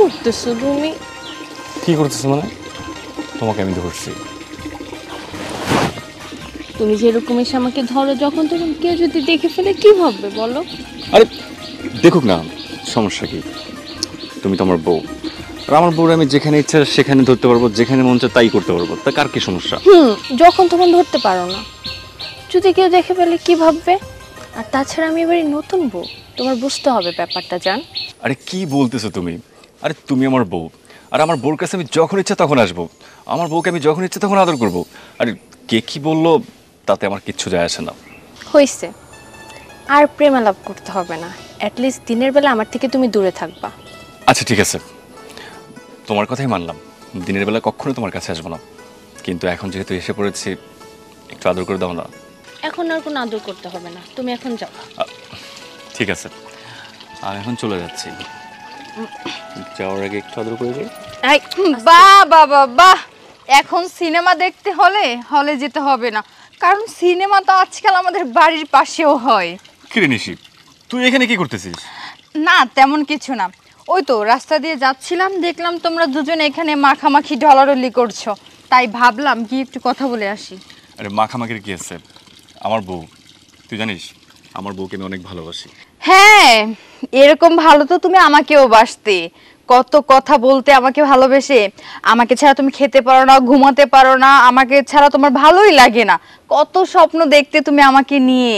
করতেছো তুমি? কি করতেছ মানে? তোমাকে আমি ধরছি। তুমি যেরকম এসে আমাকে ধরো যখন তখন কেউ যদি দেখে ফেলে কি ভাববে বলো? আরে দেখুক না, সমস্যা কি? তুমি তো আমার বউ, আর আমার বউর আমি যেখানে ইচ্ছা সেখানে ধরতে পারবো, যেখানে মন চায় তাই করতে পারবো, তা কার কি সমস্যা? যখন তখন ধরতে পারো না, যদি কেউ দেখে ফেলে কি ভাববে? আর তাছাড়া আমি এবারে নতুন বউ, তোমার বুঝতে হবে ব্যাপারটা জান। আরে কি বলতেছো তুমি? আরে তুমি আমার বউ, আর আমার বউর কাছে আমি যখন ইচ্ছা তখন আসবো, আমার বউকে আমি যখন ইচ্ছা তখন আদর করবো। আরে কে কি বললো তাতে আমার কিচ্ছু যায় আসে না। হইছে, আর প্রেম আলাপ করতে হবে না। অ্যাটলিস্ট দিনের বেলা আমার থেকে তুমি দূরে থাকবা। আচ্ছা ঠিক আছে, তোমার কথাই মানলাম, দিনের বেলা কখনো তোমার কাছে আসবো না, কিন্তু এখন যেহেতু এসে পড়েছি একটু আদর করে দাও না। এখন আর কোনো আদর করতে হবে না, তুমি এখন যাও। ঠিক আছে, আমি এখন চলে যাচ্ছি, যাওয়ার আগে একটু আদর করে যাই। বাহ বাবা বাহ, এখন সিনেমা দেখতে হলে হলে যেতে হবে না, কারণ সিনেমা তো আজকাল আমাদের বাড়ির পাশেও হয়। কিরে নিশি, তুই এখানে কি করতেছিস? না তেমন কিছু না, ওই তো রাস্তা দিয়ে যাচ্ছিলাম, দেখলাম তোমরা দুজন এখানে মাখামাখি ঢলাঢলি করছো, তাই ভাবলাম কি একটু কথা বলে আসি। আরে মাখামাখির কি আছে, আমার বউ, তুই জানিস আমার বউকে আমি অনেক ভালোবাসি। হ্যাঁ, এরকম ভালো তো তুমি আমাকেও বাসতে, কত কথা বলতে আমাকে ভালোবেসে। আমাকে ছাড়া তুমি খেতে পারো না, ঘুমাতে পারো না, আমাকে ছাড়া তোমার ভালোই লাগে না, কত স্বপ্ন দেখতে তুমি আমাকে নিয়ে।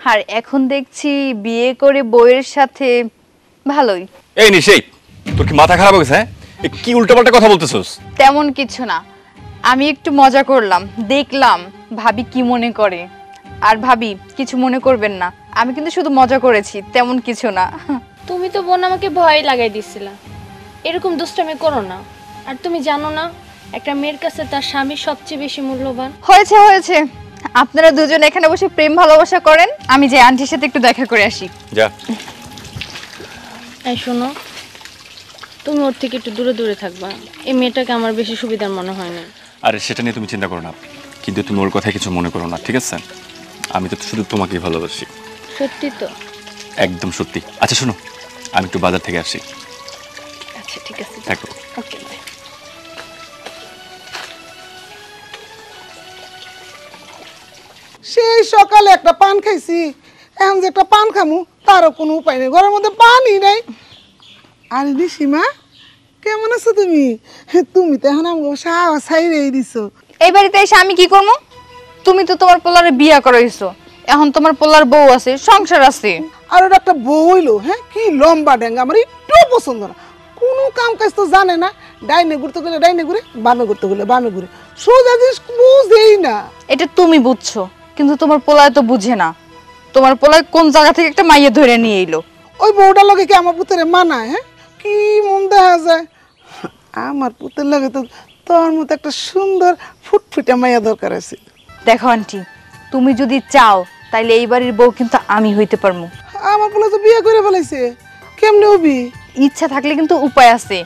আর এখন দেখছি বিয়ে করে বউয়ের সাথে, ভালোই। এই নিশি, তোর কি মাথা খারাপ হয়ে গেছে? হ্যাঁ, কি উল্টাপাল্টা কথা বলতেছস? তেমন কিছু না, আমি একটু মজা করলাম, দেখলাম ভাবি কি মনে করে। আর ভাবি কিছু মনে করবেন না, আমি কিন্তু শুধু মজা করেছি, তেমন কিছু না। তুমি তো বোন আমাকে ভয় লাগাই দিছিলা, এরকম দুষ্টামি করো না। আর তুমি জানো না, একটা মেয়ের কাছে তার স্বামী সবচেয়ে বেশি মূল্যবান। হয়েছে হয়েছে, আপনারা দুজন এখানে বসে প্রেম ভালোবাসা করেন, আমি যে আন্টির সাথে একটু দেখা করে আসি। যা। এই শোনো, তুমি ওর থেকে একটু দূরে দূরে থাকবা, এই মেয়েটাকে আমার বেশি সুবিধার মনে হয় না। আরে সেটা নিয়ে তুমি চিন্তা করো না, কিন্তু তুমি ওর কথায় কিছু মনে করো না, ঠিক আছে? আমি তো শুধু তোমাকেই ভালোবাসি। সত্যি তো? একদম সত্যি। আচ্ছা শোনো, আমি একটু বাজার থেকে আসি। আচ্ছা ঠিক আছে, থাকো। Okay bye. সেই সকালে একটা পান খাইছি, এখন যে একটা পান খামু তারও কোনো উপায় নেই, ঘরের মধ্যে পানি নাই। আরে নিশিমা, কেমন আছো তুমি? তুমি তো এখন আমাকে সাহস ছাইড়েই দিছো। এই বাড়িতে এসে আমি কি করবো? তুমি তো তোমার পোলারে বিয়া করাইছো, এখন তোমার পোলার বউ আছে, সংসার আছে। আর ওটা একটা বউ হইলো, হ্যাঁ কি লম্বা ড্যাঙ্গা, আমার একটু পছন্দ না, কোনো কাম কাজ তো জানে না, ডাইনে ঘুরতে গেলে ডাইনে ঘুরে, বামে ঘুরতে গেলে বামে ঘুরে, সোজা জিনিস বুঝেই না। এটা তুমি বুঝছো, কিন্তু তোমার পোলায় তো বুঝে না। তোমার পোলায় কোন জায়গা থেকে একটা মাইয়া ধরে নিয়ে এলো। ওই বউটার লগে কি আমার পুতেরে মানায়? হ্যাঁ কি মন দেখা যায়, আমার পুতের লগে তো তোর মতো একটা সুন্দর ফুটফুটে মাইয়া দরকার আছে। দেখো আন্টি, তুমি যদি চাও তাইলে এই বাড়ির বউ কিন্তু আমি হইতে পারবো। আমার পোলা তো বিয়ে করে ফেলাইছে, কেমনে হবি? ইচ্ছা থাকলে কিন্তু উপায় আছে,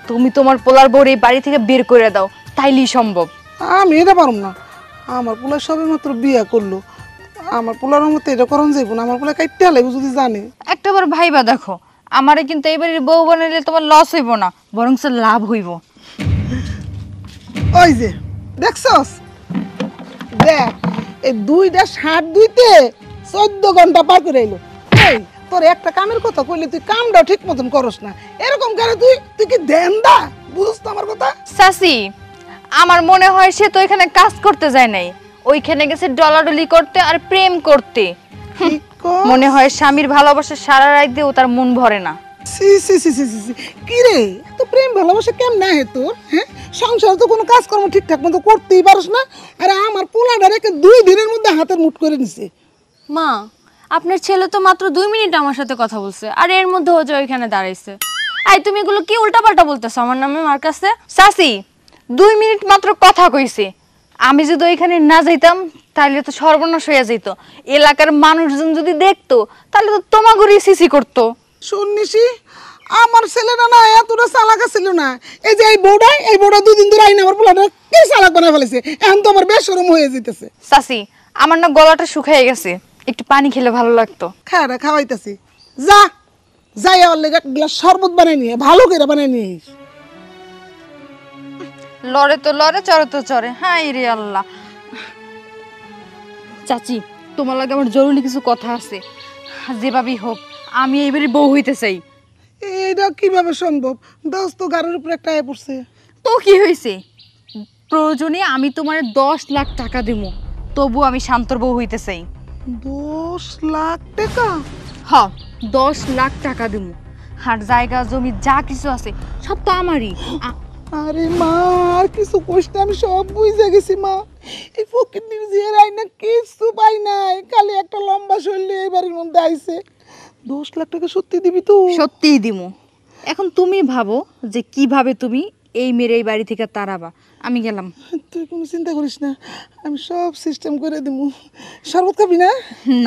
তুমি তোমার পোলার বউর এই বাড়ি থেকে বের করে দাও, তাইলেই সম্ভব। আমি এটা পারব না, আমার পোলা সবে মাত্র বিয়ে করলো, আমার পোলার মতো এটা করন যাইব না, আমার পোলা কাইটে লাগবে যদি জানে। একটাবার ভাইবা দেখো, আমারে কিন্তু এই বাড়ির বউ বানাইলে তোমার লস হইব না, বরং লাভ হইব। ওই যে দেখছস, দেখ এই দুইটা শার্ট দুইতে 14 ঘন্টা পার করে এলো। এই তোর একটা কামের কথা কইলে তুই কামটা ঠিক মতন করস না, এরকম করে তুই তুই কি দেন্দা বুঝছ তো আমার কথা? সাসি, আমার মনে হয় সে তো এখানে কাজ করতে যায় নাই, ওইখানে গেছে ডলাডলি করতে আর প্রেম করতে। মনে হয় স্বামীর ভালোবাসা সারা রাত দিয়েও তার মন ভরে না। সি সি সি সি সি, কি রে তো প্রেম ভালোবাসা কেমন না হে তোর? হ্যাঁ সংসার তো কোনো কাজকর্ম ঠিকঠাক মতো করতেই পারস না, আর আমার পোলাটা রেখে 2 দিনের মধ্যে হাতের মুঠ করে নিছে। মা, আপনার ছেলে তো মাত্র 2 মিনিট আমার সাথে কথা বলছে, আর এর মধ্যে ও যে ওইখানে দাঁড়াইছে। এই তুমি এগুলো কি উল্টাপাল্টা বলতেছো আমার নামে মার কাছে? সাসি, 2 মিনিট মাত্র কথা কইছে, আমি যদি ওইখানে না যাইতাম তাহলে তো সর্বনাশ হয়ে যেত, এলাকার মানুষজন যদি দেখতো তাহলে তো তোমাগরি সিসি করতো। শুননিসি, আমার ছেলেটা না এতটা চালাক ছিল না, এই যে এই বউটা 2 দিন ধরে আইনা আমার পোলাটা কি চালাক বানায় ফেলেছে, এখন তো আমার বেশরম হয়ে যেতেছে। সাসি, আমার না গলাটা শুকিয়ে গেছে, একটু পানি খেলে ভালো লাগতো। খাওয়াইতাছি, যা যাই আমার লেগে এক গ্লাস শরবত বানিয়ে নিয়ে ভালো করে বানিয়ে নিয়ে আইস। লড়ে তো লড়ে, চড়ে তো চড়ে। হাই রে আল্লাহ। চাচি, তোমার লাগে আমার জরুরি কিছু কথা আছে। যেভাবেই হোক আমি এইবারই বউ হইতে চাই। এইটা কিভাবে সম্ভব? দোস্ত গাড়ির উপরে একটা আয় পড়ছে। তো কি হয়েছে? প্রয়োজনে আমি তোমার 10 লাখ টাকা দেব, তবু আমি শান্তর বউ হইতে চাই। 10 লাখ টাকা? হ্যাঁ, 10 লাখ টাকা দেব। আর জায়গা জমি যা কিছু আছে সব তো আমারই। আরে মা, আর কিছু কইস না, আমি সব বুঝে গেছি মা। এই ফকির নিজের আইনা কিছু পাই নাই, খালি একটা লম্বা শৈলী এই বাড়ির মধ্যে আইছে। 10 লাখ টাকা সত্যি দিবি তো? সত্যিই দিব। এখন তুমি ভাবো যে কিভাবে তুমি এই মেয়ের এই বাড়ি থেকে তাড়াবা। আমি গেলাম। তুই কোনো চিন্তা করিস না, আমি সব সিস্টেম করে দিব। শরবত খাবি না?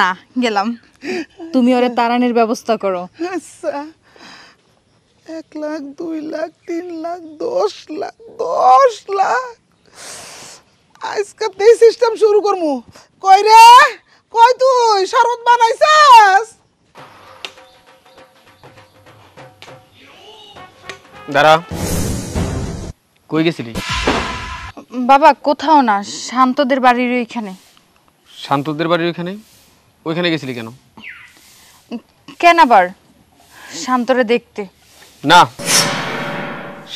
না, গেলাম। তুমি ওরে তাড়ানোর ব্যবস্থা করো। আচ্ছা, 1 লাখ, 2 লাখ, 3 লাখ, 10 লাখ, 10 লাখ। আজকে সিস্টেম শুরু করবো। কই রে, কই তুই শরবত বানাইছাস? দাঁড়া, কই গেছিলি? বাবা কোথাও না, শান্তদের বাড়ির ওইখানে। শান্তদের বাড়ির ওইখানে? ওইখানে গেছিলি কেন? কেন আবার? শান্তরে দেখতে। না,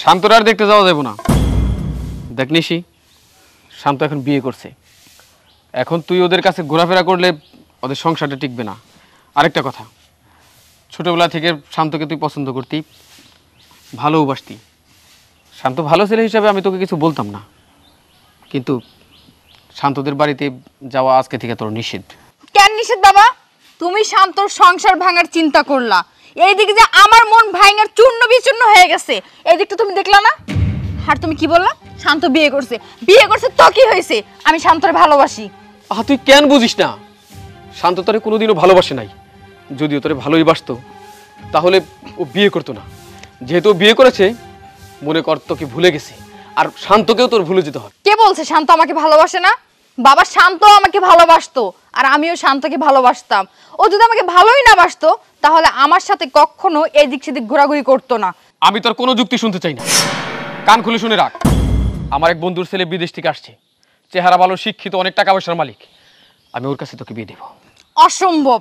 শান্তরা আর দেখতে যাওয়া যাবে না। দেখ নিশি, শান্ত এখন বিয়ে করছে। এখন তুই ওদের কাছে ঘোরাফেরা করলে ওদের সংসারটা টিকবে না। আরেকটা কথা, ছোটবেলা থেকে শান্তকে তুই পছন্দ করতি, ভালোবাসতি। শান্ত ভালো ছেলে হিসাবে আমি তোকে কিছু বলতাম না, কিন্তু শান্তদের বাড়িতে যাওয়া আজকে থেকে তোর নিষেধ। কেন নিষেধ বাবা? তুমি শান্তর সংসার ভাঙার চিন্তা করলা, এইদিকে যে আমার মন ভাঙার চূর্ণ বিচূর্ণ হয়ে গেছে, এই দিকটা তুমি দেখলা না? আর তুমি কি বললা? শান্ত বিয়ে করছে। বিয়ে করছে তো কি হয়েছে? আমি শান্তরে ভালোবাসি। তুই কেন বুঝিস না? শান্ত তোরে কোনোদিনও ভালোবাসে নাই। যদিও তোরে ভালোই বাসতো, তাহলে ও বিয়ে করতো না। যেহেতু ও বিয়ে করেছে, মনে কর তোকে ভুলে গেছে। আর শান্তকেও তোর ভুলে যেতে হয়। কে বলছে শান্ত আমাকে ভালোবাসে না? বাবা, শান্ত আমাকে ভালোবাসতো, আর আমিও শান্তকে ভালোবাসতাম। ও যদি আমাকে ভালোই না বাসতো, তাহলে আমার সাথে কখনো এদিক সেদিক ঘোরাঘুরি করতো না। আমি তোর কোনো যুক্তি শুনতে চাই না। কান খুলে শুনে রাখ, আমার এক বন্ধুর ছেলে বিদেশ থেকে আসছে, চেহারা ভালো, শিক্ষিত, অনেক টাকা পয়সার মালিক। আমি ওর কাছে তোকে বিয়ে দেব। অসম্ভব।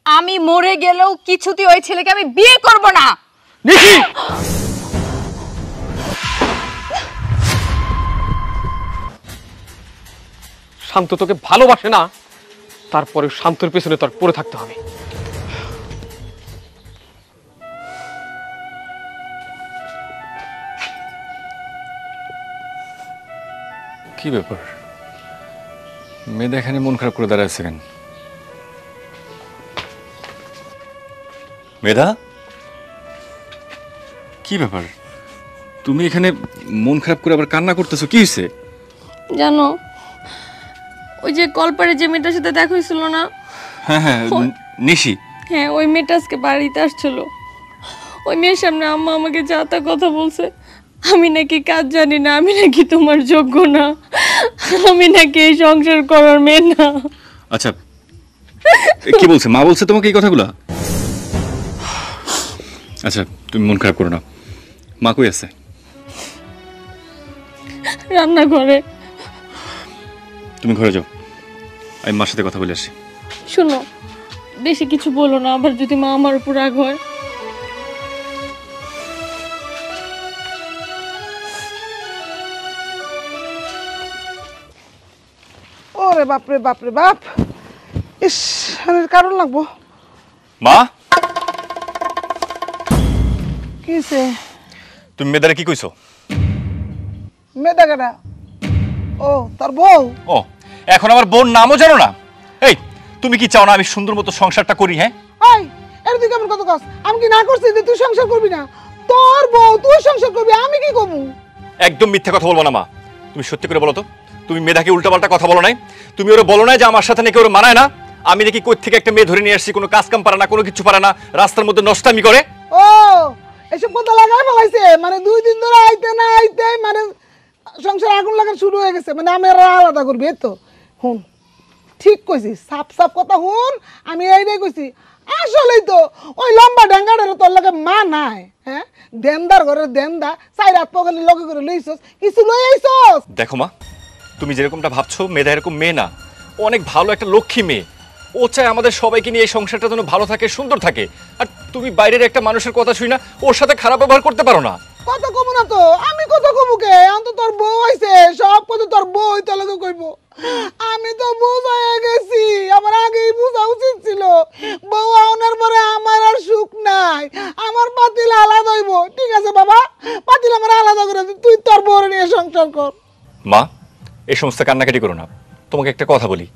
আমি মরে গেলেও কিছুতেই ওই ছেলেকে আমি বিয়ে করব না। নিশি, শান্ত তোকে ভালোবাসে না, তারপরে শান্তর পেছনে তোর পড়ে থাকতে হবে। কি ব্যাপার, মেয়েটা এখানে মন খারাপ করে দাঁড়ায় আছে কেন? মেধা, কি ব্যাপার, তুমি এখানে মন খারাপ করে আবার কান্না করতেছো? কি হয়েছে? জানো, ওই যে কলপারে যে মেয়েটার সাথে দেখা হয়েছিল না? হ্যাঁ হ্যাঁ, নিশি। হ্যাঁ, ওই মেয়েটা আজকে বাড়িতে আসছিল। ওই মেয়ের সামনে আম্মা আমাকে যা তা কথা বলছে। আমি নাকি কাজ জানি না, আমি নাকি তোমার যোগ্য না, আমি নাকি এই সংসার করার মেয়ে না। আচ্ছা, কি বলছে? মা বলছে তোমাকে এই কথাগুলো? আচ্ছা, তুমি মন খারাপ করো না। মা কই আছে? রান্নাঘরে। তুমি ঘরে যাও, আমি মার সাথে কথা বলে আসি। শোনো, বেশি কিছু বলো না, আবার যদি মা আমার উপর রাগ হয়। ওরে বাপরে বাপরে বাপ, ইস, আনের কারণ লাগবো। মা, কিসে? তুমি মেয়েদারে কি কইছো? মেয়েটা কেটা? ও, তার বউ? ও, এখন আমার বোন নামও জানো না? এই, তুমি কি চাও না আমি সুন্দর মতো সংসারটা করি? হ্যাঁ, এই, এটা তুই কেমন কথা কস? আমি কি না করছি যে তুই সংসার করবি না? তোর বউ, তুই সংসার করবি, আমি কি করবো? একদম মিথ্যা কথা বলবো না মা। তুমি সত্যি করে বলো তো, তুমি মেধাকে উল্টাপাল্টা কথা বলো নাই? তুমি ওরা বলো নাই যে আমার সাথে নাকি ওরা মানায় না? আমি নাকি কই থেকে একটা মেয়ে ধরে নিয়ে আসছি, কোনো কাজ কাম পারে না, কোনো কিছু পারে না, রাস্তার মধ্যে নষ্টামি করে? ও, এসব কথা লাগাই ফেলাইছে, মানে 2 দিন ধরে আইতে না আইতে মানে সংসার আগুন লাগা শুরু হয়ে গেছে, মানে আমি আলাদা করবি। এই তো হুন, ঠিক কইছিস, সাপ সাপ কথা হুন। আমি এইটাই কইছি, আসলেই তো ওই লম্বা ডাঙ্গাটার তোর লগে মা নাই। হ্যাঁ, দেনদার ঘরের দেনদা চাই রাত পকালি লগে করে লইছস, কিছু লই আইছস? দেখো মা, তুমি যেরকমটা ভাবছো মেধা এরকম মেয়ে না, ও অনেক ভালো একটা লক্ষ্মী মেয়ে। ও চায় আমাদের সবাইকে নিয়ে এই সংসারটা যেন ভালো থাকে, সুন্দর থাকে। আর তুমি বাইরের একটা মানুষের কথা শুই না ওর সাথে খারাপ ব্যবহার করতে পারো না। কত কমু না তো, আমি কত কমু কে? অন্ত তোর বউ আইছে, সব কথা তোর বউই তো লগে কইব। আমি তো বুঝায় গেছি, আমার আগেই বুঝা উচিত ছিল। বউ আনার পরে আমার আর সুখ নাই, আমার পাতিল আলাদা হইব। ঠিক আছে বাবা, পাতিল আমার আলাদা করে দে, তুই তোর বউর নিয়ে সংসার কর। মা, এই সমস্ত কান্নাকাটি করো না। তোমাকে একটা কথা বলি,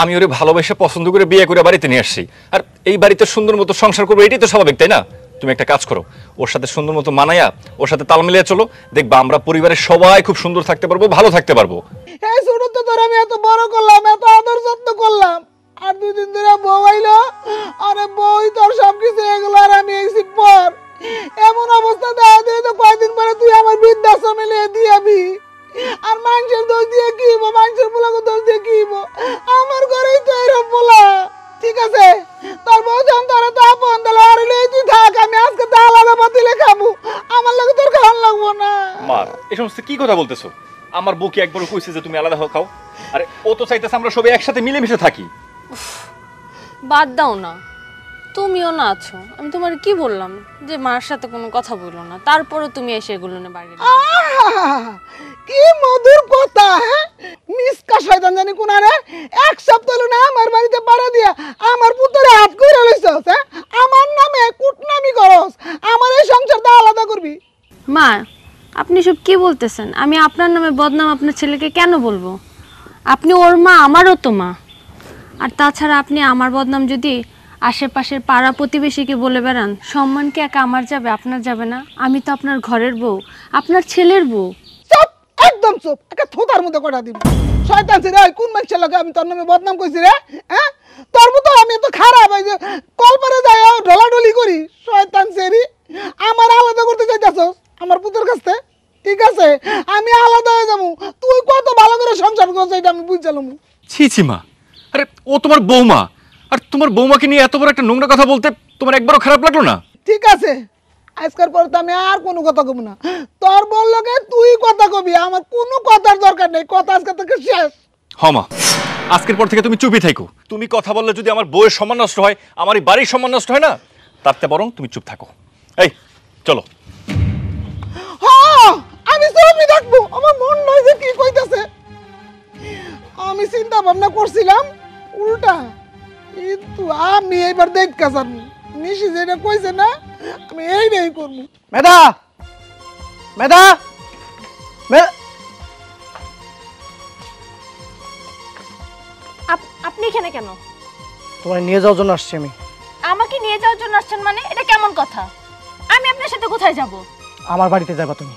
আমি ওরে ভালোবেসে পছন্দ করে বিয়ে করে বাড়িতে নিয়ে আসছি। আর এই বাড়িতে সুন্দর মতো সংসার করবো, এটাই তো স্বাভাবিক, তাই না? তুমি একটা কাজ করো, ওর সাথে সুন্দর মতো মানায়া ওর সাথে তাল মিলিয়ে চলো, দেখবা আমরা পরিবারের সবাই খুব সুন্দর থাকতে পারবো, ভালো থাকতে পারবো। এই ছোট তো তোর আমি এত বড় করলাম, এত আদর যত্ন করলাম, আর 2 দিন ধরে বউ আইলো, আরে বই তোর সবকিছু এগুলো আর আমি এসি পর। এমন অবস্থা দেখা দিয়ে তো কয়েকদিন পরে তুই আমার বৃদ্ধাশ্রমে নিয়ে দিয়াবি। আর মানুষের দোষ দিয়ে কি হইব? মানুষের পোলাকে দোষ দিয়ে কি হইব? আমার ঘরেই তো এরকম পোলা। ঠিক আছে, তোর বউ যখন তোরা তো আপন, তাহলে আর লই তুই থাক, আমি আজকে তো আলাদা পাতিলে খাবো, আমার লাগে তোর খাওয়ান লাগবো না। মা, এই সমস্ত কি কথা বলতেছো? আমার বউকে একবার কইছে যে তুমি আলাদা খাও, আরে ও তো চাইতেছে আমরা সবাই একসাথে মিলেমিশে থাকি। বাদ দাও না, তুমিও না আছো। আমি তোমার কি বললাম যে মার সাথে কোনো কথা বললো না, তারপরে তুমি এসে এগুলো নিয়ে বাড়ি। আহা, কি মধুর কথা! হ্যাঁ, মিসকা শয়তান জানি কোনারে, এক সপ্তাহ হলো না আমার বাড়িতে পাড়া দিয়া আমার পুত্রে হাত কইরা লইছস। হ্যাঁ, আমার নামে কুটনামি করস, আমার এই সংসারটা আলাদা করবি। মা, আপনি সব কি বলতেছেন? আমি আপনার নামে বদনাম আপনার ছেলেকে কেন বলবো? আপনি ওর মা, আমারও তো মা। আর তাছাড়া আপনি আমার বদনাম যদি আশেপাশের পাড়া প্রতিবেশীকে বলে বেড়ান, সম্মান কি একা আমার যাবে, আপনার যাবে না? আমি তো আপনার ঘরের বউ, আপনার ছেলের বউ। চুপ, একদম চুপ, একটা থোতার মধ্যে কটা দিব। শয়তান ছেলে, ওই কোন মানুষের লাগে আমি তোর নামে বদনাম কইছি রে? হ্যাঁ, তোর মতো আমি এত খারাপ এই যে কলপারে যাই ঢলাঢলি করি? শয়তান ছেলে, আমার আলাদা করতে চাইতাছস আমার পুত্রের কাছ থেকে? ঠিক আছে, আমি আলাদা হয়ে যাবো, তুই কত ভালো করে সংসার করছিস এটা আমি বুঝছিলাম। ছি ছি মা, আরে ও তোমার বৌমা, আর তোমার বৌমাকে নিয়ে এত বড় একটা নোংরা কথা বলতে তোমার একবারও খারাপ লাগলো না? ঠিক আছে, আজকের পর তো আমি আর কোনো কথা কব না। তোর বললো তুই কথা কবি, আমার কোনো কথার দরকার নেই, কথা আজকে থেকে শেষ। হ মা, আজকের পর থেকে তুমি চুপই থাকো। তুমি কথা বললে যদি আমার বউয়ের সম্মান নষ্ট হয়, আমার এই বাড়ির সম্মান নষ্ট হয় না, তার চেয়ে বরং তুমি চুপ থাকো। এই চলো। হ্যাঁ, আমি চুপই থাকবো, আমার মন নয় যে কি কইতাছে। আমি চিন্তা ভাবনা করছিলাম উল্টা, কিন্তু আমি এইবার দেখতে চাবো নিশি যেটা কইছে না, আমি এইটাই করবো। মেধা, মেধা, আপনি এখানে কেন? তোমার নিয়ে যাওয়ার জন্য আসছি আমি। আমাকে নিয়ে যাওয়ার জন্য আসছেন মানে? এটা কেমন কথা? আমি আপনার সাথে কোথায় যাব? আমার বাড়িতে যাবা তুমি।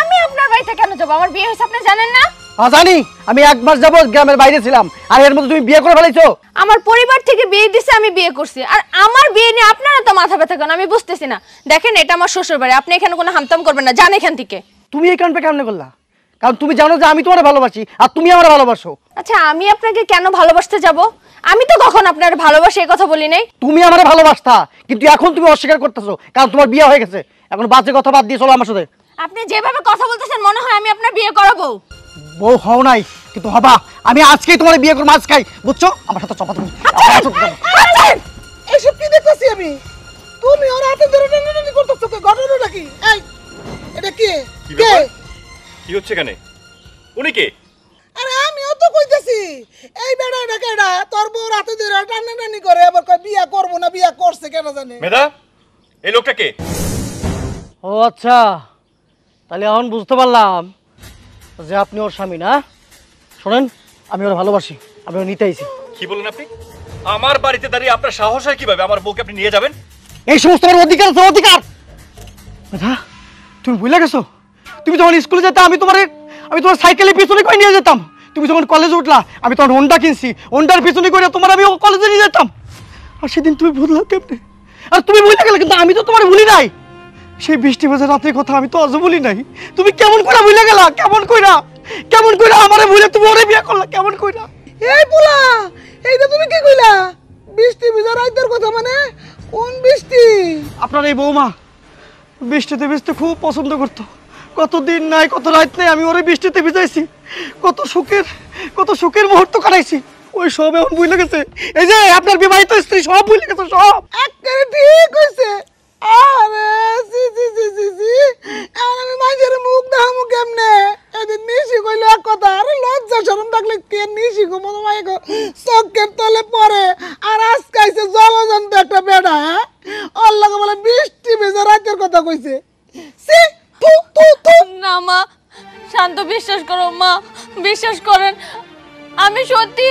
আমি আপনার বাড়িতে কেন যাব? আমার বিয়ে হয়েছে আপনি জানেন না? জানি, আমি 1 মাস যাবত গ্রামের বাইরে ছিলাম, আর এর মধ্যে তুমি বিয়ে করে ফেলাইছো। আমার পরিবার থেকে বিয়ে দিছে, আমি বিয়ে করছি, আর আমার বিয়ে নিয়ে আপনারা তো মাথা ব্যথা কেন আমি বুঝতেছি না। দেখেন, এটা আমার শ্বশুর বাড়ি, আপনি এখানে কোনো হামতাম করবেন না, যান এখান থেকে। তুমি এই কারণটা কেমনে করলা? কারণ তুমি জানো যে আমি তোমার ভালোবাসি আর তুমি আমার ভালোবাসো। আচ্ছা, আমি আপনাকে কেন ভালোবাসতে যাব? আমি তো কখন আপনার ভালোবাসে এই কথা বলি নাই। তুমি আমার ভালোবাসতা, কিন্তু এখন তুমি অস্বীকার করতেছো, কারণ তোমার বিয়ে হয়ে গেছে। এখন বাজে কথা বাদ দিয়ে চলো আমার সাথে। আপনি যেভাবে কথা বলতেছেন মনে হয় আমি আপনার বিয়ে করাবো। বউ হও নাই, কিন্তু হবা। আমি আজকেই তোমার বিয়ে করবো, আজ খাই, বুঝছো? আমার সাথে চপা তুমি। এসব কি দেখতেছি আমি? তুমি ওর হাতে ধরে টানাটানি করতেছো, ঘটনাটা কি? এই, এটা কি? কি ব্যাপার? কি হচ্ছে এখানে? উনি কে? আরে আমিও তো কইতেছি, এই বেড়াটা কেডা? তোর বউ রাতে ধরে টানাটানি করে, আবার কয় বিয়া করবো না, বিয়া করছে কেন জানে? মেধা, এই লোকটা কে? ও আচ্ছা, তাহলে এখন বুঝতে পারলাম যে আপনি ওর স্বামী না। শোনেন, আমি ওর ভালোবাসি, আমি ওর নিতে আইছি। কি বলেন আপনি? আমার বাড়িতে দাঁড়িয়ে আপনার সাহস হয় কিভাবে আমার বউকে আপনি নিয়ে যাবেন? এই সমস্ত আমার অধিকার আছে, অধিকার। মেধা, তুমি ভুলে গেছো? তুমি যখন স্কুলে যেতে আমি তোমার সাইকেলের পিছনে করে নিয়ে যেতাম। তুমি যখন কলেজে উঠলা আমি তোমার হোন্ডা কিনছি, হোন্ডার পিছনে করে তোমার আমি কলেজে নিয়ে যেতাম। আর সেদিন তুমি ভুললা কেমনে? আর তুমি ভুলে গেলে, কিন্তু আমি তো তোমার ভুলি নাই। সেই বৃষ্টি ভেজা রাতের কথা আমি তো আজও ভুলি নাই। তুমি কেমন করে ভুলে গেলা? কেমন কইরা আমারে ভুলে তুমি ওরে বিয়ে করলা? কেমন কইরা? এই পোলা, এইটা তুমি কি কইলা? বৃষ্টি ভিজা রাইতের কথা মানে কোন বৃষ্টি? আপনার এই বৌমা বৃষ্টিতে ভিজতে খুব পছন্দ করতো। কত দিন নাই, কত রাত নাই আমি ওরে বৃষ্টিতে ভিজাইছি, কত সুখের মুহূর্ত কাটাইছি। ওই সব এখন ভুলে গেছে। এই যে আপনার বিবাহিত স্ত্রী সব ভুলে গেছে, সব। একেবারে ঠিক হইছে। আরে সি সি সি সি সি, এখন আমি মাইজের মুখ দেখামু কেমনে? এদিন নিশি কইলো এক কথা, আরে লজ্জা শরম থাকলে কে নিশি গো মনে মাই গো চোখের তলে পড়ে। আর আজকে আইছে জলজন্ত একটা বেড়া, হ্যাঁ ওর লাগে বলে বৃষ্টি ভেজা রাতের কথা কইছে। সি তু তু তু। না মা, শান্ত বিশ্বাস করো মা, বিশ্বাস করেন আমি সত্যি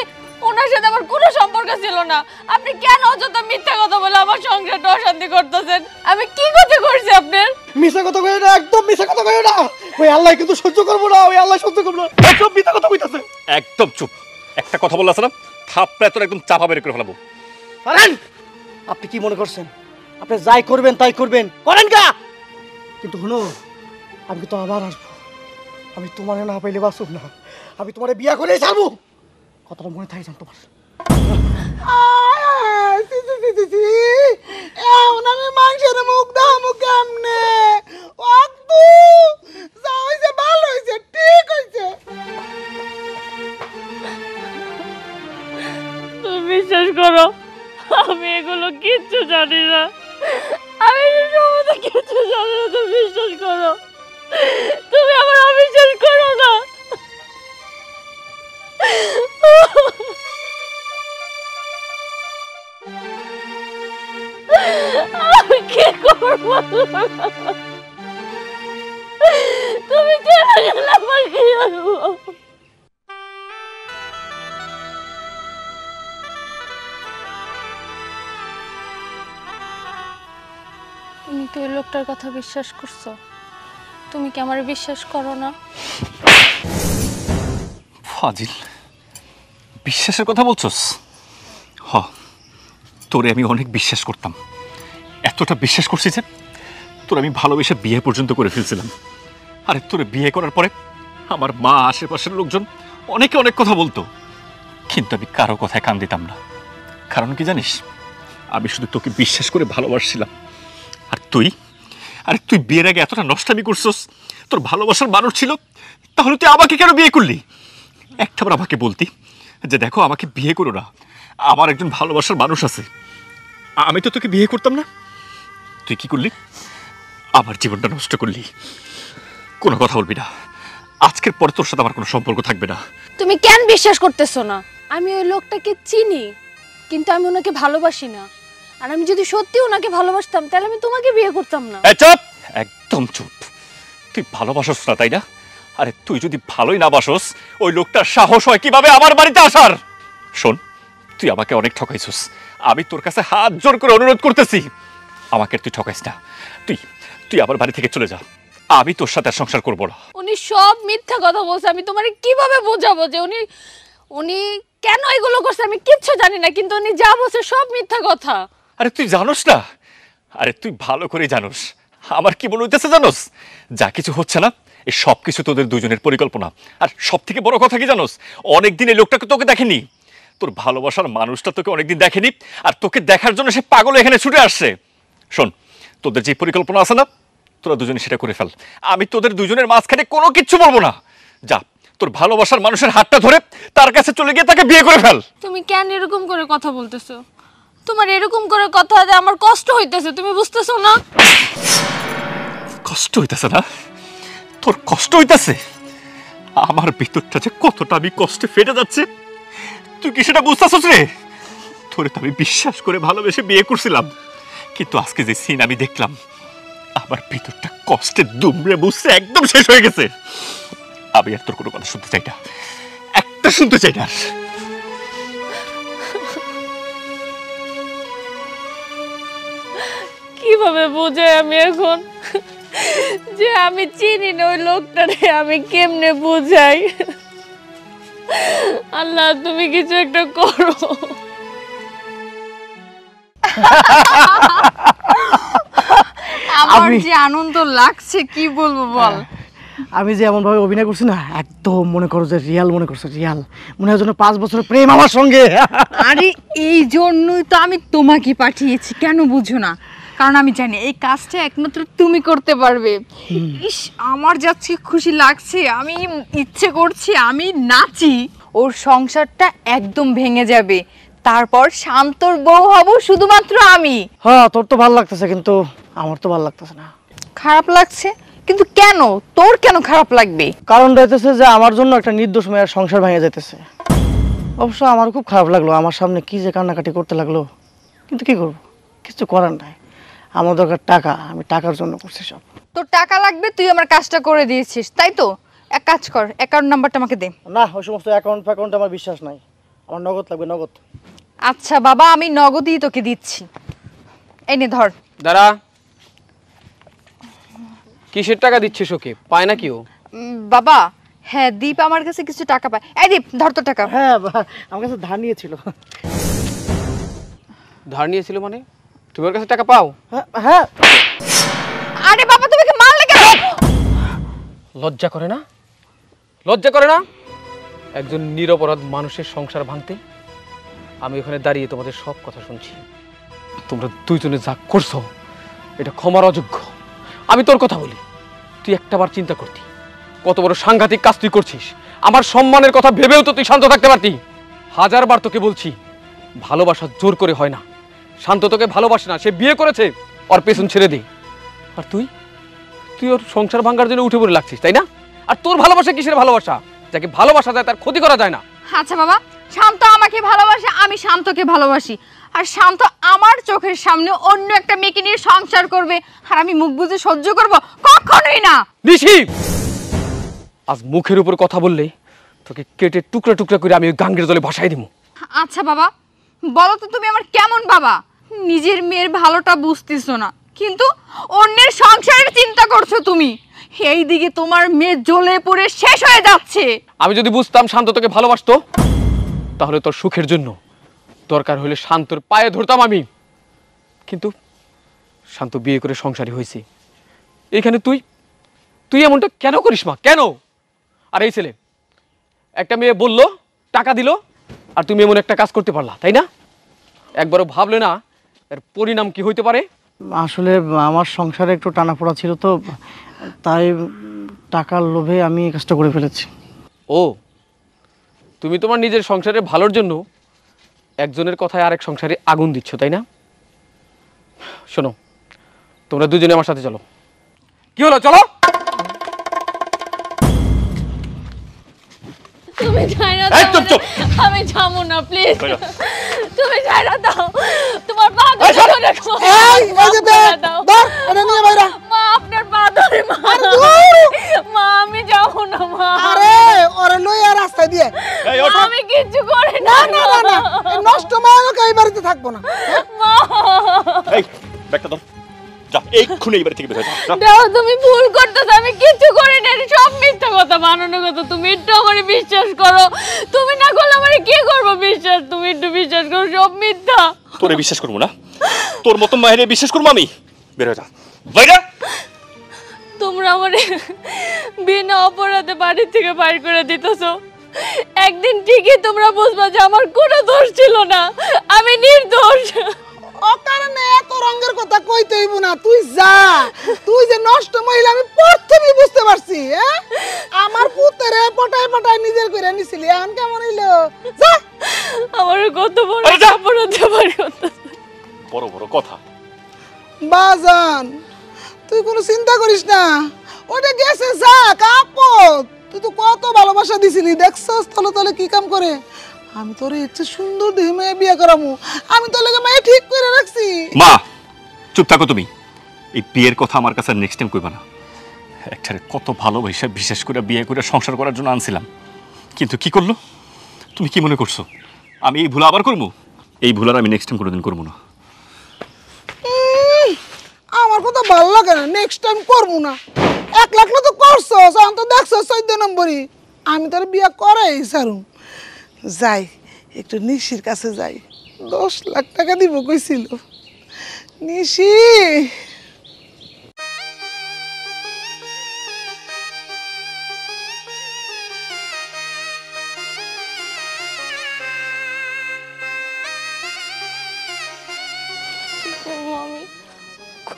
ওনার সাথে আমার কোনো সম্পর্ক ছিল না। আপনি কেন অযথা মিথ্যা কথা বলে আমার সংসারটা অশান্তি করতেছেন? আমি কি কথা করছি আপনার? মিথ্যা কথা কইও না, একদম মিথ্যা কথা কইও না। ওই আল্লাহ কিন্তু সহ্য করবো না, ওই আল্লাহ সহ্য করবো না। একদম মিথ্যা কথা কইতাছে। একদম চুপ। একটা কথা বললা না, থাপড়ায় তোর একদম চাপা বের করে ফেলাবো। পারেন? আপনি কি মনে করছেন আপনি যাই করবেন তাই করবেন? করেন গা। কিন্তু শুনো, আমি তো আবার আসবো। আমি তোমার না পাইলে বাঁচব না। আমি তোমার বিয়া করে ছাড়বো। কথাটা মনে থাকে যান তোমার। সি সি সি সি সি, এখন আমি মাংসের মুখ দেখামু কেমনে? ওয়াক্তু যা হইছে ভালো হইছে, ঠিক হইছে। তুমি বিশ্বাস করো আমি এগুলো কিচ্ছু জানি না, আমি সম্বন্ধে কিচ্ছু জানি না। তুমি বিশ্বাস করো, তুমি আমার অবিশ্বাস করো না। আমি কি করবো? তুমি চলে গেলে আমার কি হবো? তুমি তো ওই লোকটার কথা বিশ্বাস করছো, তুমি কি আমার বিশ্বাস করো না? ফাজিল, বিশ্বাসের কথা বলছস? হ, তোরে আমি অনেক বিশ্বাস করতাম। এতটা বিশ্বাস করছি যে তোর আমি ভালোবেসে বিয়ে পর্যন্ত করে ফেলছিলাম। আরে তোরে বিয়ে করার পরে আমার মা, আশেপাশের লোকজন অনেকে অনেক কথা বলতো, কিন্তু আমি কারো কথায় কান দিতাম না। কারণ কি জানিস, আমি শুধু তোকে বিশ্বাস করে ভালোবাসছিলাম। আর তুই বিয়ের আগে এতটা নষ্টামি করছস। তোর ভালোবাসার মানুষ ছিল, তাহলে তুই আমাকে কেন বিয়ে করলি? একটাবার আমাকে বলতি যে দেখো আমাকে বিয়ে করো না, আমার একজন ভালোবাসার মানুষ আছে। আমি তো তোকে বিয়ে করতাম না। তুই কি করলি? আমার জীবনটা নষ্ট করলি। কোনো কথা বলবি না, আজকের পরে তোর সাথে আমার কোনো সম্পর্ক থাকবে না। তুমি কেন বিশ্বাস করতেছো না? আমি ওই লোকটাকে চিনি, কিন্তু আমি ওনাকে ভালোবাসি না। আর আমি যদি সত্যি ওনাকে ভালোবাসতাম তাহলে আমি তোমাকে বিয়ে করতাম না। এই চুপ, একদম চুপ। তুই ভালোবাসস না তাই না? আরে তুই যদি ভালোই না বাসস, ওই লোকটার সাহস হয় কিভাবে আমার বাড়িতে আসার? শোন, তুই আমাকে অনেক ঠকাইছিস। আমি তোর কাছে হাত জোর করে অনুরোধ করতেছি, আমাকে তুই ঠকাইস না। তুই আমার বাড়ি থেকে চলে যা। আমি তোর সাথে আর সংসার করবো না। উনি সব মিথ্যা কথা বলছে। আমি তোমারে কিভাবে বোঝাবো যে উনি কেন এগুলো করছে? আমি কিচ্ছু জানি না, কিন্তু উনি যা বলছে সব মিথ্যা কথা। আরে তুই জানোস না? আরে তুই ভালো করে জানোস আমার কি মনে হইতেছে জানোস? যা কিছু হচ্ছে না, এই সব কিছু তোদের দুজনের পরিকল্পনা। আর সব থেকে বড় কথা কি জানোস, অনেকদিন এই লোকটাকে তোকে দেখেনি। তোর ভালোবাসার মানুষটা তোকে অনেকদিন দেখেনি, আর তোকে দেখার জন্য সে পাগল এখানে ছুটে আসছে। শোন, তোদের যে পরিকল্পনা আছে না, তোরা দুজনে সেটা করে ফেল। আমি তোদের দুজনের মাঝখানে কোনো কিচ্ছু বলবো না। যা, তোর ভালোবাসার মানুষের হাতটা ধরে তার কাছে চলে গিয়ে তাকে বিয়ে করে ফেল। তুমি কেন এরকম করে কথা বলতেছো? তোমার এরকম করে কথা যে আমার কষ্ট হইতেছে, তুমি বুঝতেছো না? কষ্ট হইতেছে না? তোর কষ্ট হইতেছে? আমার ভিতরটা যে কতটা আমি কষ্টে ফেটে যাচ্ছে, তুই কি সেটা বুঝতেছস রে? তোরে তো আমি বিশ্বাস করে ভালোবেসে বিয়ে করছিলাম, কিন্তু আজকে যে সিন আমি দেখলাম, আমার ভিতরটা কষ্টে দুমড়ে মুছড়ে একদম শেষ হয়ে গেছে। আমি আর তোর কোনো কথা শুনতে চাই না, একটা শুনতে চাই না। কিভাবে বোঝাই আমি এখন যে আমি চিনি না ওই লোকটারে? আমি কেমনে বুঝাই? আল্লাহ, তুমি কিছু একটা করো। আমার যে আনন্দ লাগছে কি বলবো বল। আমি যে এমনভাবে অভিনয় করছি না, একদম মনে করো যে রিয়াল মনে করছো, রিয়াল মনে হয় যেন 5 বছরের প্রেম আমার সঙ্গে। আরে এই জন্যই তো আমি তোমাকে পাঠিয়েছি, কেন বুঝো না? কারণ আমি জানি এই কাজটা একমাত্র তুমি করতে পারবে। ইস, আমার যাচ্ছে খুশি লাগছে, আমি ইচ্ছে করছি আমি নাচি। ওর সংসারটা একদম ভেঙে যাবে, তারপর শান্তর বউ হব শুধুমাত্র আমি। হ্যাঁ, তোর তো ভালো লাগতেছে, কিন্তু আমার তো ভালো লাগতেছে না। খারাপ লাগছে? কিন্তু কেন? তোর কেন খারাপ লাগবে? কারণ হইতেছে যে আমার জন্য একটা নির্দোষ মেয়ের সংসার ভেঙে যেতেছে। অবশ্য আমার খুব খারাপ লাগলো, আমার সামনে কি যে কান্নাকাটি করতে লাগলো, কিন্তু কি করব, কিছু করার নাই। আমার দরকার টাকা, আমি টাকার জন্য করছি সব। তোর টাকা লাগবে, তুই আমার কাজটা করে দিয়েছিস, তাই তো? এক কাজ কর, অ্যাকাউন্ট নাম্বারটা আমাকে দে। না, ওই সমস্ত অ্যাকাউন্ট আমার বিশ্বাস নাই, আমার নগদ লাগবে, নগদ। আচ্ছা বাবা, আমি নগদই তোকে দিচ্ছি, এই নে ধর। দাঁড়া, কিসের টাকা দিচ্ছিস ওকে? পায় না কি ও? বাবা, হ্যাঁ দীপ আমার কাছে কিছু টাকা পায়। এই দীপ, ধর তো টাকা। হ্যাঁ, আমার কাছে ধার নিয়েছিল। ধার নিয়েছিল মানে? তুমি ওর কাছে টাকা পাও? হ্যাঁ। আরে বাবা, তুমি কি মারলে কেন? লজ্জা করে না? লজ্জা করে না একজন নিরপরাধ মানুষের সংসার ভাঙতে? আমি ওখানে দাঁড়িয়ে তোমাদের সব কথা শুনছি। তোমরা দুইজনে যা করছো এটা ক্ষমার অযোগ্য। আমি তোর কথা বলি, তুই একটাবার চিন্তা করতি কত বড় সাংঘাতিক কাজ তুই করছিস। আমার সম্মানের কথা ভেবেও তো তুই শান্ত থাকতে পারতি। 1000বার তোকে বলছি, ভালোবাসা জোর করে হয় না। শান্ত তোকে ভালোবাসে না, সে বিয়ে করেছে, ওর পেছন ছেড়ে দে। আর তুই ওর সংসার ভাঙার জন্য উঠে পড়ে লাগছিস, তাই না? আর তোর ভালোবাসা কিসের ভালোবাসা? যাকে ভালোবাসা যায় তার ক্ষতি করা যায় না। আচ্ছা বাবা, শান্ত আমাকে ভালোবাসে, আমি শান্তকে ভালোবাসি। আর শান্ত আমার চোখের সামনে অন্য একটা মেয়েকে নিয়ে সংসার করবে, আর আমি মুখ বুজে সহ্য করব? কখনোই না। নিশি, আজ মুখের উপর কথা বললে তোকে কেটে টুকরা টুকরা করে আমি ওই গাঙ্গের জলে ভাসাই দিব। আচ্ছা বাবা, বলো তো তুমি আমার কেমন বাবা? নিজের মেয়ের ভালোটা বুঝতেছো না, কিন্তু অন্যের সংসারের চিন্তা করছো তুমি। এই দিকে তোমার মেয়ে জ্বলে পড়ে শেষ হয়ে যাচ্ছে। আমি যদি বুঝতাম শান্ত তোকে ভালোবাসতো, তাহলে তোর সুখের জন্য দরকার হলে শান্তর পায়ে ধরতাম আমি। কিন্তু শান্ত বিয়ে করে সংসারী হয়েছে, এখানে তুই এমনটা কেন করিস মা? কেন? আর এই ছেলে একটা মেয়ে বললো, টাকা দিল, আর তুমি এমন একটা কাজ করতে পারলা, তাই না? একবারও ভাবলে না এর পরিণাম কি হইতে পারে? আসলে আমার সংসারে একটু টানাপোড়া ছিল তো, তাই টাকার লোভে আমি এই কাজটা করে ফেলেছি। ও, তুমি তোমার নিজের সংসারের ভালোর জন্য একজনের কথায় আরেক সংসারে আগুন দিচ্ছ, তাই না? শোনো, তোমরা দুজনে আমার সাথে চলো। কি হলো, চলো। তুমি যাই না, এই চুপ চুপ। আমি যাবো না, প্লিজ। কইরা। তুমি যাই না, দাও তোমার পা এই ধরে যে দেখ, ধর, এটা নিয়ে বাইরা। মা, আপনার পা ধরে মা। মা, আমি যাবো না মা। আরে ওরে লইয়া রাস্তায় দিয়ে। এই ওঠ। আমি কিচ্ছু করি না না। না না না, এই নষ্ট মায়াকে এই বাড়িতে থাকবো না। মা, এই ব্যাগটা ধর, যা এইক্ষুনি এই বাড়ি থেকে বের হয়ে যা। দাও, তুমি ভুল করতেছো, আমি কিচ্ছু করি না, এটা সব মিথ্যা কথা, বানানো কথা। তুমি একটু আমারে বিশ্বাস করো, তুমি না করলে আমারে কি করবো বিশ্বাস? তুমি একটু বিশ্বাস করো, সব মিথ্যা। তোরে বিশ্বাস করবো না? তোর মতো মায়েরে বিশ্বাস করবো আমি? বের হয়ে যা বাইরে। তোমরা আমারে বিনা অপরাধে বাড়ি থেকে বাইর করে দিতেছো। একদিন ঠিকই তোমরা বুঝবা যে আমার কোনো দোষ ছিল না, আমি নির্দোষ। অকারণে এত রঙের কথা কইতে হইব না, তুই যা। তুই যে নষ্ট মহিলা আমি প্রথমেই বুঝতে পারছি। হ্যাঁ, আমার পুতেরে পটায় পটায় নিজের করে নিছিলি, এখন কেমন হইলো? যা। আমার কত বড় আরে যা। অপরাধে বাড়ি করতেছে। বড় বড় কথা। বাজান, তুই কোনো চিন্তা করিস না, ওটা গেছে যা কাপড়। তুই তো কত ভালোবাসা দিছিলি, দেখছস তলে তলে কি কাম করে। আমি তোর ইচ্ছে সুন্দর দেখে মেয়ে বিয়ে করামু, আমি তোর লেগে মেয়ে ঠিক করে রাখছি। মা, চুপ থাকো তুমি। এই বিয়ের কথা আমার কাছে নেক্সট টাইম কইবা না। একটারে কত ভালোবাসা বিশেষ করে বিয়ে করে সংসার করার জন্য আনছিলাম, কিন্তু কি করলো? তুমি কি মনে করছো আমি এই ভুল আবার করবো? এই ভুল আর আমি নেক্সট টাইম কোনোদিন করবো না। আমার কথা ভালো লাগে না, নেক্সট টাইম করবো না। 1 লাখ তো করছো, এখন তো দেখছো 14 নম্বরই। আমি তোর বিয়ে করাই সারু। যাই একটু নিশির কাছে যাই, 10 লাখ টাকা দিব কইছিল। নিশি,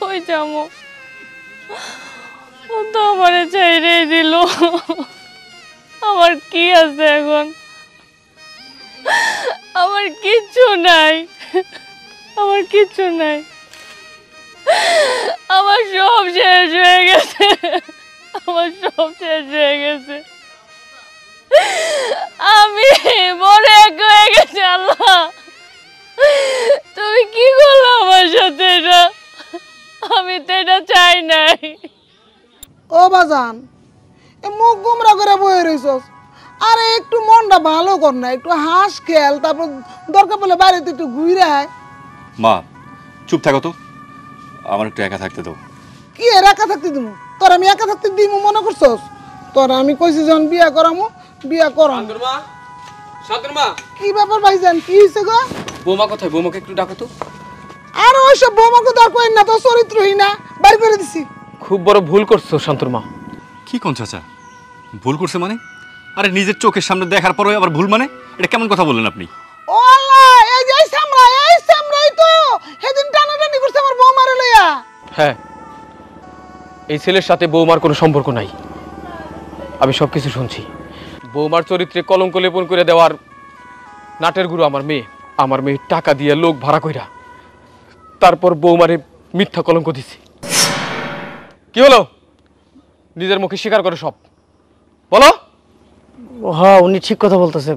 কই যাবো? ও তো আমারে ছেড়ে দিল। আমার কি আছে এখন? আমার কিচ্ছু নাই, আমার কিচ্ছু নাই। আমার সব শেষ হয়ে গেছে, আমার সব শেষ হয়ে গেছে। আমি বড় এক হয়ে গেছি। আল্লাহ, তুমি কি করলো আমার সাথে? এটা আমি তো এটা চাই নাই। ও বাজান, এ মুখ গুমরা করে বয়ে রইছস। আরে একটু মনটা ভালো কর না, একটু হাস খেল, তারপর দরকার পড়লে বাড়িতে একটু ঘুরে আয়। মা চুপ থাকো তো, আমার একটু একা থাকতে দাও। কি এর একা থাকতে দিমু? তোর আমি একা থাকতে দিমু মনে করছস? তোর আমি কইছি যখন বিয়া করামু, বিয়া করাম। শান্তমা, কি ব্যাপার ভাইজান, কি হইছে গো? বৌমা কোথায়? বৌমাকে একটু ডাকো তো। আর ওইসব বৌমাকে দর কইন না, তো চরিত্রহীন না, বাড়ি করে দিছি। খুব বড় ভুল করছো শান্তমা। কি কোন চাচা ভুল করছে মানে? আরে নিজের চোখের সামনে দেখার পরে আবার ভুল মানে? এটা কেমন কথা বললেন আপনি? ও আল্লাহ, এই যে এই সামরাই তো সেদিন টানাটানি করছে আমার বৌমারে লইয়া। হ্যাঁ, এই ছেলের সাথে বৌমার কোনো সম্পর্ক নাই। আমি সবকিছু শুনছি। বৌমার চরিত্রে কলঙ্ক লেপন করে দেওয়ার নাটের গুরু আমার মেয়ে। আমার মেয়ে টাকা দিয়ে লোক ভাড়া কইরা তারপর বৌমারে মিথ্যা কলঙ্ক দিছে। কি হলো? নিজের মুখে স্বীকার করে সব বলো। হ্যাঁ, উনি ঠিক কথা বলতেছে।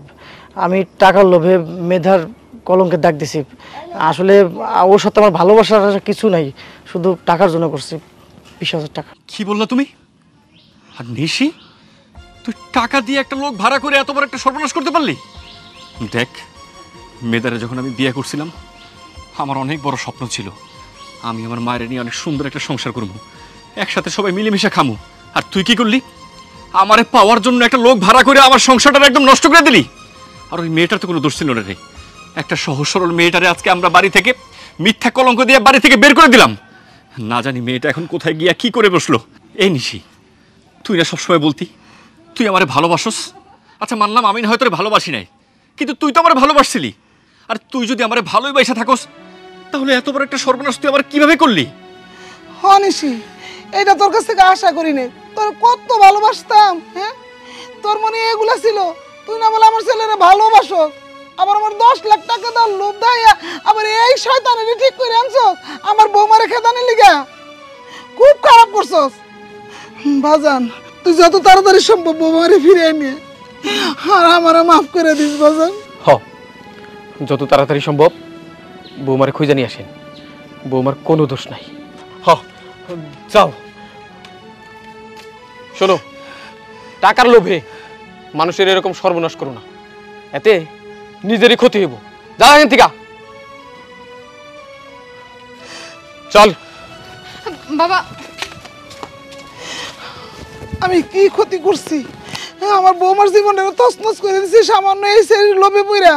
আমি টাকার লোভে মেধার কলঙ্কের দাগ দিছি। আসলে ওর সাথে আমার ভালোবাসার কিছু নাই, শুধু টাকার জন্য করছি। 20,000 টাকা। কি বললা তুমি? আর নিশি, তুই টাকা দিয়ে একটা লোক ভাড়া করে এত বড় একটা সর্বনাশ করতে পারলি? দেখ, মেয়েদারে যখন আমি বিয়ে করছিলাম, আমার অনেক বড় স্বপ্ন ছিল আমি আমার মায়ের নিয়ে অনেক সুন্দর একটা সংসার করবো, একসাথে সবাই মিলেমিশে খামু। আর তুই কি করলি? আমারে পাওয়ার জন্য একটা লোক ভাড়া করে আমার সংসারটা একদম নষ্ট করে দিলি। আর ওই মেয়েটার তো কোনো দোষ ছিল না রে। একটা সহজ সরল মেয়েটারে আজকে আমরা বাড়ি থেকে মিথ্যা কলঙ্ক দিয়ে বাড়ি থেকে বের করে দিলাম। না জানি মেয়েটা এখন কোথায় গিয়া কি করে বসলো। এই নিশি, তুই না সবসময় বলতি তুই আমারে ভালোবাসস। আচ্ছা মানলাম আমি হয়তো ভালোবাসি নাই, কিন্তু তুই তো আমার ভালোবাসছিলি। আর তুই যদি আমারে ভালোই বাইসা থাকস, তাহলে এত বড় একটা সর্বনাশ তুই আমার কিভাবে করলি? হনিসি, এটা তোর কাছ থেকে আশা করি নাই। তোর কত ভালোবাসতাম, হ্যাঁ? তোর মনে এগুলা ছিল? তুই না বলে আমার ছেলেরা ভালোবাসো, আবার আমার 10 লাখ টাকা দাও লোভ দাইয়া আবার এই শয়তানেরই ঠিক করে আনছস আমার বৌমারে খেদানের লিগা। খুব খারাপ করছস বাজান। তুই যত তাড়াতাড়ি সম্ভব বৌমারে ফিরে নিয়ে আর আমারে মাফ করে দিস বাজান। হ, যত তাড়াতাড়ি সম্ভব বৌমারে খুঁজে নিয়ে আসেন। বৌমার কোনো দোষ নাই। হ, যাও। শোনো, টাকার লোভে মানুষের এরকম সর্বনাশ করো না, এতে নিজেরই ক্ষতি হইব। যাও এখান থেকে। চল। বাবা, আমি কি ক্ষতি করছি? আমার বৌমার জীবনটা তছনছ করে দিছি সামান্য এই লোভে পইরা।